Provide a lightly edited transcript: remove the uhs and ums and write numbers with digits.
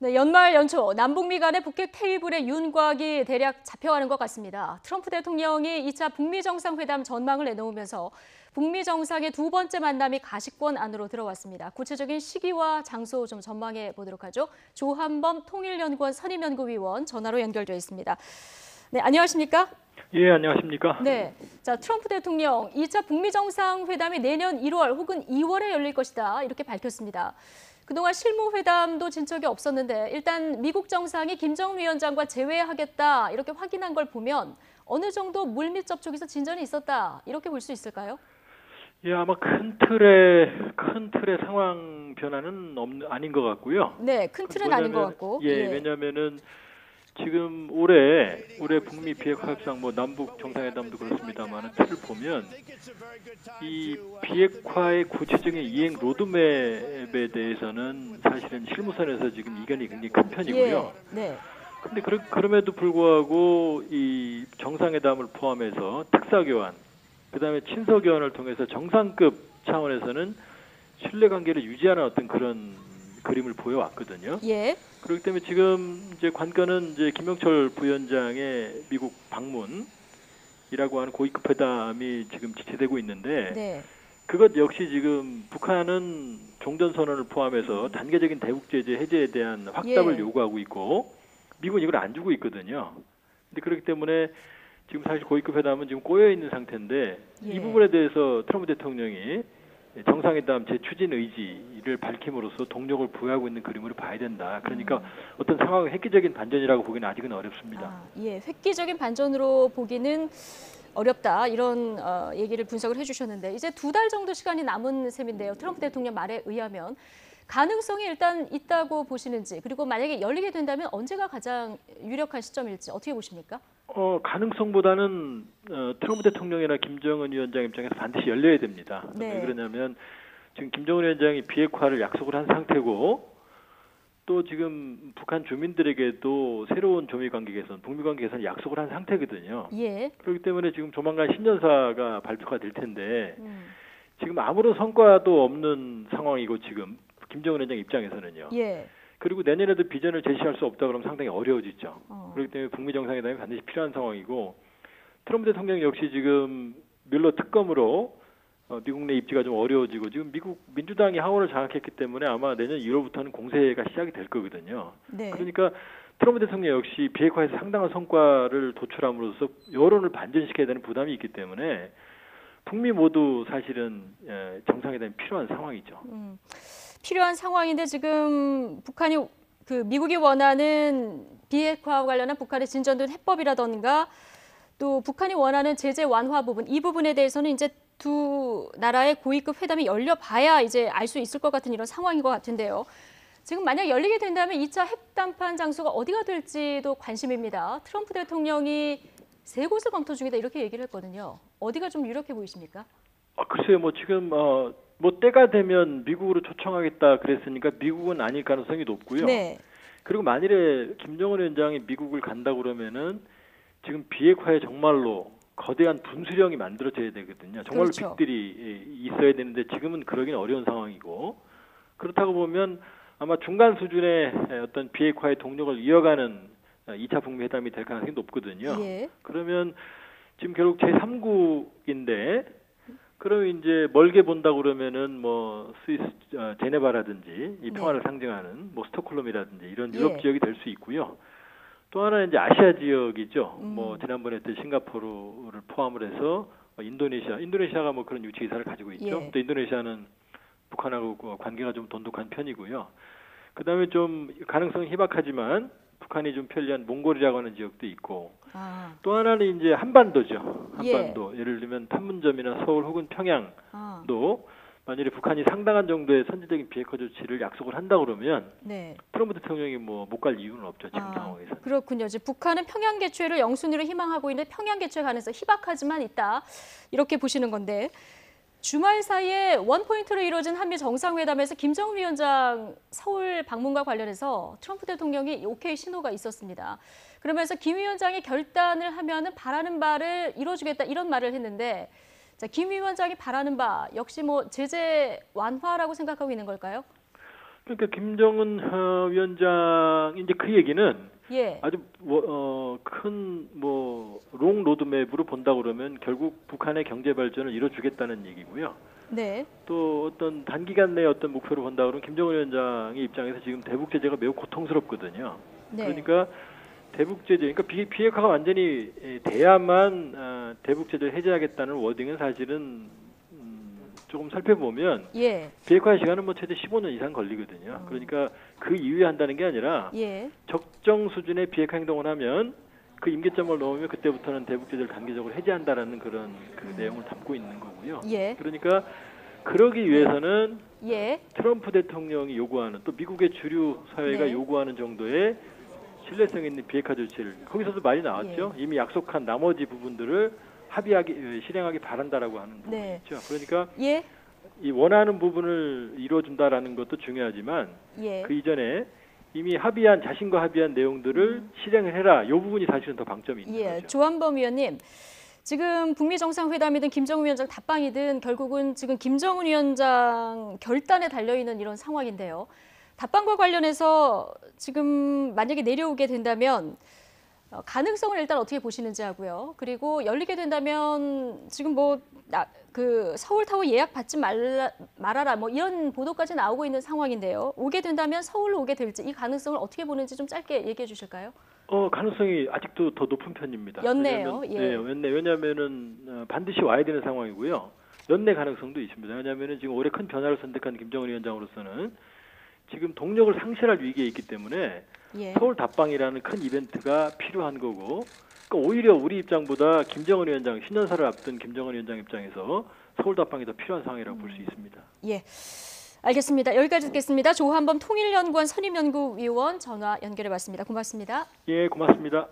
네, 연말 연초 남북미 간의 북핵 테이블의 윤곽이 대략 잡혀가는 것 같습니다. 트럼프 대통령이 2차 북미 정상회담 전망을 내놓으면서 북미 정상의 두 번째 만남이 가시권 안으로 들어왔습니다. 구체적인 시기와 장소 좀 전망해 보도록 하죠. 조한범 통일연구원 선임연구위원 전화로 연결되어 있습니다. 네, 안녕하십니까? 예, 안녕하십니까? 네, 자 트럼프 대통령 2차 북미 정상회담이 내년 1월 혹은 2월에 열릴 것이다 이렇게 밝혔습니다. 그동안 실무회담도 진척이 없었는데 일단 미국 정상이 김정은 위원장과 재회하겠다 이렇게 확인한 걸 보면 어느 정도 물밑 접촉에서 진전이 있었다 이렇게 볼 수 있을까요? 예, 아마 큰 틀의 상황 변화는 아닌 것 같고요. 네, 큰 틀은 아닌 것 같고. 예, 왜냐하면은 지금 올해 북미 비핵화 협상 남북 정상회담도 그렇습니다만 틀을 보면 이 비핵화의 구체적인 이행 로드맵에 대해서는 사실은 실무선에서 지금 이견이 굉장히 큰 편이고요. 예, 네. 근데 그럼에도 불구하고 이 정상회담을 포함해서 특사교환, 그다음에 친서교환을 통해서 정상급 차원에서는 신뢰관계를 유지하는 어떤 그런 그림을 보여왔거든요. 예. 그렇기 때문에 지금 이제 관건은 이제 김명철 부위원장의 미국 방문이라고 하는 고위급 회담이 지금 지체되고 있는데 네. 그것 역시 지금 북한은 종전선언을 포함해서 단계적인 대북 제재 해제에 대한 확답을 요구하고 있고 미국은 이걸 안 주고 있거든요. 근데 그렇기 때문에 지금 사실 고위급 회담은 지금 꼬여 있는 상태인데 이 부분에 대해서 트럼프 대통령이 정상회담 재추진 의지를 밝힘으로써 동력을 부여하고 있는 그림으로 봐야 된다. 그러니까 어떤 상황의 획기적인 반전이라고 보기는 아직은 어렵습니다. 예, 획기적인 반전으로 보기는 어렵다 이런 얘기를 분석을 해주셨는데 이제 2달 정도 시간이 남은 셈인데요. 트럼프 대통령 말에 의하면 가능성이 일단 있다고 보시는지 그리고 만약에 열리게 된다면 언제가 가장 유력한 시점일지 어떻게 보십니까? 가능성보다는 트럼프 대통령이나 김정은 위원장 입장에서 반드시 열려야 됩니다. 네. 왜 그러냐면 지금 김정은 위원장이 비핵화를 약속을 한 상태고 또 지금 북한 주민들에게도 새로운 조미 관계 개선, 북미 관계 개선 약속을 한 상태거든요. 예. 그렇기 때문에 지금 조만간 신년사가 발표가 될 텐데 지금 아무런 성과도 없는 상황이고 지금 김정은 위원장 입장에서는요. 예. 그리고 내년에도 비전을 제시할 수 없다 그러면 상당히 어려워지죠. 그렇기 때문에 북미 정상회담이 반드시 필요한 상황이고 트럼프 대통령 역시 지금 뮬러 특검으로 미국 내 입지가 좀 어려워지고 지금 미국 민주당이 하원을 장악했기 때문에 아마 내년 1월부터는 공세가 시작이 될 거거든요. 네. 그러니까 트럼프 대통령 역시 비핵화에서 상당한 성과를 도출함으로써 여론을 반전시켜야 되는 부담이 있기 때문에 북미 모두 사실은 정상회담이 필요한 상황이죠. 필요한 상황인데 지금 북한이 미국이 원하는 비핵화와 관련한 북한의 진전된 해법이라던가 또 북한이 원하는 제재 완화 부분 이 부분에 대해서는 이제 두 나라의 고위급 회담이 열려봐야 이제 알 수 있을 것 같은 이런 상황인 것 같은데요. 지금 만약 열리게 된다면 2차 핵담판 장소가 어디가 될지도 관심입니다. 트럼프 대통령이 3곳을 검토 중이다 이렇게 얘기를 했거든요. 어디가 좀 유력해 보이십니까? 글쎄요, 지금 때가 되면 미국으로 초청하겠다 그랬으니까 미국은 아닐 가능성이 높고요. 네. 그리고 만일에 김정은 위원장이 미국을 간다 그러면은 지금 비핵화에 정말로 거대한 분수령이 만들어져야 되거든요. 정말로 그렇죠. 빅들이 있어야 되는데 지금은 그러기는 어려운 상황이고 그렇다고 보면 아마 중간 수준의 어떤 비핵화의 동력을 이어가는 2차 북미 회담이 될 가능성이 높거든요. 예. 그러면 지금 결국 제3국인데 그러면 이제 멀게 본다 그러면은 스위스 제네바라든지 이 평화를 상징하는 스톡홀름이라든지 이런 유럽 지역이 될 수 있고요. 또 하나는 이제 아시아 지역이죠. 지난번에 했던 싱가포르를 포함을 해서 인도네시아가 그런 유치 의사를 가지고 있죠. 또 인도네시아는 북한하고 관계가 좀 돈독한 편이고요. 그다음에 좀 가능성이 희박하지만 북한이 좀 편리한 몽골이라고 하는 지역도 있고 또 하나는 이제 한반도죠. 한반도. 예를 들면 판문점이나 서울 혹은 평양도 만일에 북한이 상당한 정도의 선제적인 비핵화 조치를 약속을 한다 그러면 트럼프 대통령이 못 갈 이유는 없죠. 지금 상황에서. 그렇군요. 이제 북한은 평양 개최를 영순위로 희망하고 있는데 평양 개최 가능성 희박하지만 있다. 이렇게 보시는 건데 주말 사이에 원포인트로 이루어진 한미 정상회담에서 김정은 위원장 서울 방문과 관련해서 트럼프 대통령이 오케이 신호가 있었습니다. 그러면서 김 위원장이 결단을 하면은 바라는 바를 이뤄주겠다 이런 말을 했는데 자, 김 위원장이 바라는 바 역시 제재 완화라고 생각하고 있는 걸까요? 그러니까 김정은 위원장 이제 그 얘기는 예. 아주 큰 롱 로드맵으로 본다 그러면 결국 북한의 경제 발전을 이뤄주겠다는 얘기고요. 네. 또 어떤 단기간 내에 어떤 목표를 본다 그러면 김정은 위원장의 입장에서 지금 대북 제재가 매우 고통스럽거든요. 네. 그러니까 대북 제재, 그러니까 비핵화가 완전히 돼야만 대북 제재를 해제하겠다는 워딩은 사실은 조금 살펴보면 예. 비핵화 시간은 뭐 최대 15년 이상 걸리거든요. 그러니까 그 이후에 한다는 게 아니라 예. 적정 수준의 비핵화 행동을 하면 그 임계점을 넘으면 그때부터는 대북 제재를 단계적으로 해제한다라는 그런 그 내용을 담고 있는 거고요. 예. 그러니까 그러기 위해서는 예. 트럼프 대통령이 요구하는 또 미국의 주류 사회가 네. 요구하는 정도의 신뢰성 있는 비핵화 조치를 거기서도 말이 나왔죠. 이미 약속한 나머지 부분들을 실행하기 바란다라고 하는 부분이 네. 있죠. 그러니까 예. 이 원하는 부분을 이루어준다라는 것도 중요하지만 예. 그 이전에 이미 자신과 합의한 내용들을 실행을 해라. 이 부분이 사실은 더 방점이 있는 예. 거죠. 조한범 위원님. 지금 북미 정상회담이든 김정은 위원장 답방이든 결국은 지금 김정은 위원장 결단에 달려있는 이런 상황인데요. 답방과 관련해서 지금 만약에 내려오게 된다면 가능성을 일단 어떻게 보시는지 하고요. 그리고 열리게 된다면 지금 서울타워 예약 받지 말아라 뭐 이런 보도까지 나오고 있는 상황인데요. 오게 된다면 서울로 오게 될지 이 가능성을 어떻게 보는지 좀 짧게 얘기해 주실까요? 가능성이 아직도 더 높은 편입니다. 연내요. 예. 네, 연내. 왜냐하면은 반드시 와야 되는 상황이고요. 연내 가능성도 있습니다. 왜냐하면은 지금 올해 큰 변화를 선택한 김정은 위원장으로서는 지금 동력을 상실할 위기에 있기 때문에 예. 서울 답방이라는 큰 이벤트가 필요한 거고, 그러니까 오히려 우리 입장보다 김정은 위원장 신년사를 앞둔 김정은 위원장 입장에서 서울 답방이 더 필요한 상황이라고 볼 수 있습니다. 예. 알겠습니다. 여기까지 듣겠습니다. 조한범 통일연구원 선임연구위원 전화 연결해 봤습니다. 고맙습니다. 예, 고맙습니다.